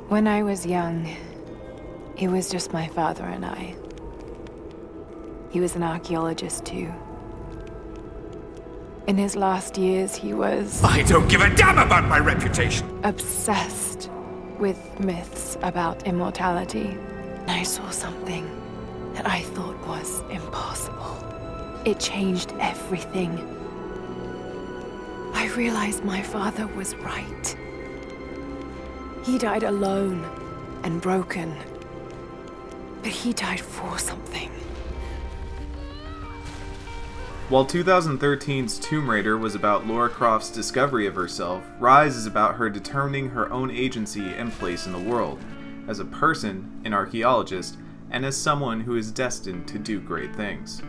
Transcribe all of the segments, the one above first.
When I was young, it was just my father and I. He was an archaeologist too. In his last years, he was I don't give a damn about my reputation! obsessed with myths about immortality. I saw something that I thought was impossible. It changed everything. I realized my father was right. He died alone and broken, but he died for something. While 2013's Tomb Raider was about Lara Croft's discovery of herself, Rise is about her determining her own agency and place in the world, as a person, an archaeologist, and as someone who is destined to do great things.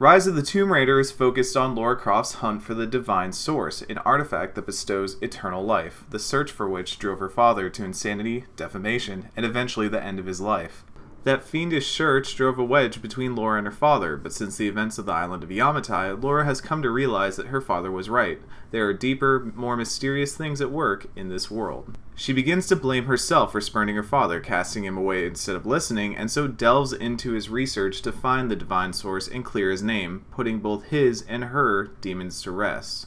Rise of the Tomb Raider is focused on Lara Croft's hunt for the Divine Source, an artifact that bestows eternal life, the search for which drove her father to insanity, defamation, and eventually the end of his life. That fiendish search drove a wedge between Lara and her father, but since the events of the island of Yamatai, Lara has come to realize that her father was right. There are deeper, more mysterious things at work in this world. She begins to blame herself for spurning her father, casting him away instead of listening, and so delves into his research to find the Divine Source and clear his name, putting both his and her demons to rest.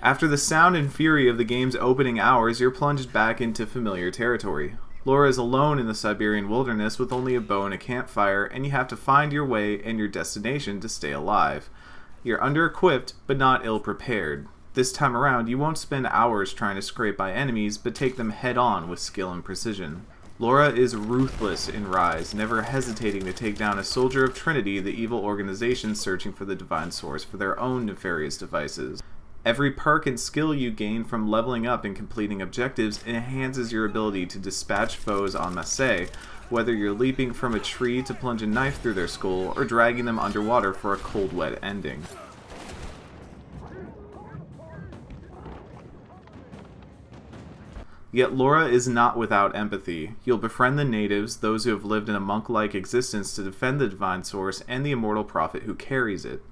After the sound and fury of the game's opening hours, you're plunged back into familiar territory. Lara is alone in the Siberian wilderness with only a bow and a campfire, and you have to find your way and your destination to stay alive. You're under-equipped, but not ill-prepared. This time around, you won't spend hours trying to scrape by enemies, but take them head-on with skill and precision. Lara is ruthless in Rise, never hesitating to take down a soldier of Trinity, the evil organization searching for the Divine Source for their own nefarious devices. Every perk and skill you gain from leveling up and completing objectives enhances your ability to dispatch foes en masse, whether you're leaping from a tree to plunge a knife through their skull or dragging them underwater for a cold, wet ending. Yet Lara is not without empathy. You'll befriend the natives, those who have lived in a monk-like existence to defend the Divine Source, and the immortal prophet who carries it.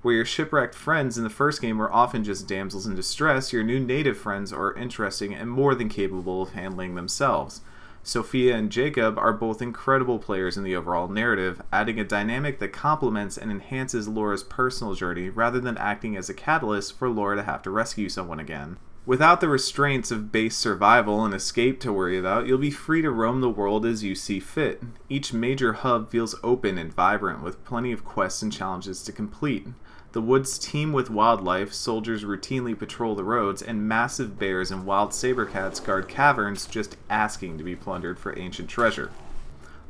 Where your shipwrecked friends in the first game were often just damsels in distress, your new native friends are interesting and more than capable of handling themselves. Sophia and Jacob are both incredible players in the overall narrative, adding a dynamic that complements and enhances Lara's personal journey rather than acting as a catalyst for Lara to have to rescue someone again. Without the restraints of base survival and escape to worry about, you'll be free to roam the world as you see fit. Each major hub feels open and vibrant, with plenty of quests and challenges to complete. The woods teem with wildlife, soldiers routinely patrol the roads, and massive bears and wild saber-cats guard caverns just asking to be plundered for ancient treasure.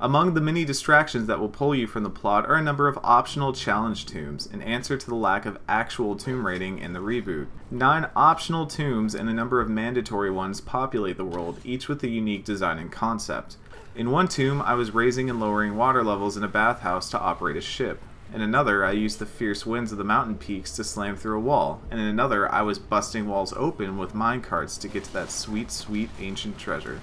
Among the many distractions that will pull you from the plot are a number of optional challenge tombs, an answer to the lack of actual tomb raiding in the reboot. 9 optional tombs and a number of mandatory ones populate the world, each with a unique design and concept. In one tomb, I was raising and lowering water levels in a bathhouse to operate a ship. In another, I used the fierce winds of the mountain peaks to slam through a wall. And in another, I was busting walls open with minecarts to get to that sweet, sweet ancient treasure.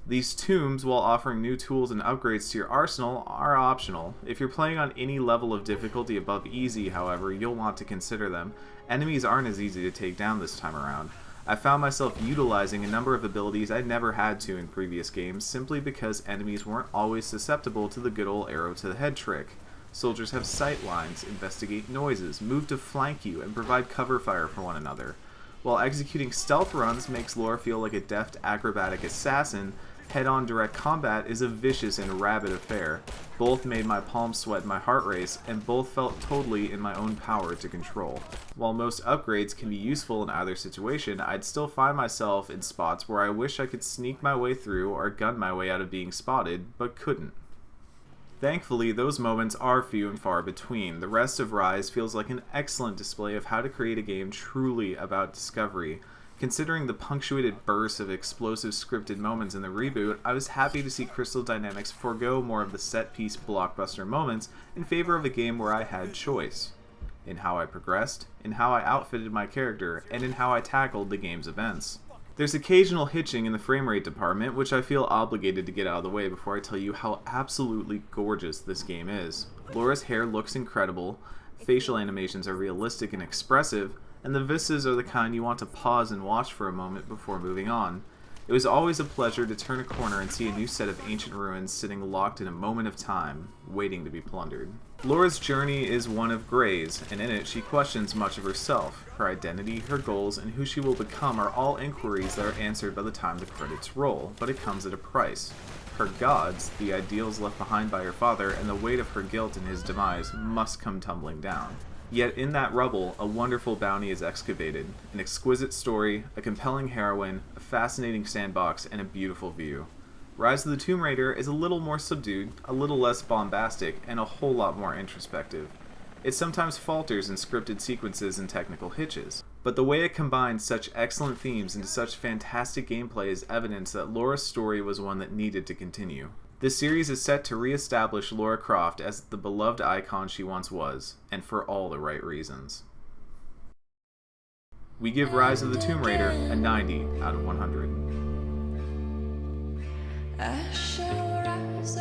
These tombs, while offering new tools and upgrades to your arsenal, are optional. If you're playing on any level of difficulty above easy, however, you'll want to consider them. Enemies aren't as easy to take down this time around. I found myself utilizing a number of abilities I'd never had to in previous games, simply because enemies weren't always susceptible to the good old arrow to the head trick. Soldiers have sight lines, investigate noises, move to flank you, and provide cover fire for one another. While executing stealth runs makes Lara feel like a deft acrobatic assassin, head-on direct combat is a vicious and rabid affair. Both made my palms sweat and my heart race, and both felt totally in my own power to control. While most upgrades can be useful in either situation, I'd still find myself in spots where I wish I could sneak my way through or gun my way out of being spotted, but couldn't. Thankfully, those moments are few and far between. The rest of Rise feels like an excellent display of how to create a game truly about discovery. Considering the punctuated bursts of explosive scripted moments in the reboot, I was happy to see Crystal Dynamics forego more of the set-piece blockbuster moments in favor of a game where I had choice. In how I progressed, in how I outfitted my character, and in how I tackled the game's events. There's occasional hitching in the frame rate department, which I feel obligated to get out of the way before I tell you how absolutely gorgeous this game is. Lara's hair looks incredible, facial animations are realistic and expressive, and the vistas are the kind you want to pause and watch for a moment before moving on. It was always a pleasure to turn a corner and see a new set of ancient ruins sitting locked in a moment of time, waiting to be plundered. Laura's journey is one of grays, and in it she questions much of herself. Her identity, her goals, and who she will become are all inquiries that are answered by the time the credits roll, but it comes at a price. Her gods, the ideals left behind by her father, and the weight of her guilt in his demise must come tumbling down. Yet in that rubble, a wonderful bounty is excavated, an exquisite story, a compelling heroine, a fascinating sandbox, and a beautiful view. Rise of the Tomb Raider is a little more subdued, a little less bombastic, and a whole lot more introspective. It sometimes falters in scripted sequences and technical hitches, but the way it combines such excellent themes into such fantastic gameplay is evidence that Laura's story was one that needed to continue. This series is set to re-establish Lara Croft as the beloved icon she once was, and for all the right reasons. We give Rise of the Tomb Raider a 90 out of 100. I shall rise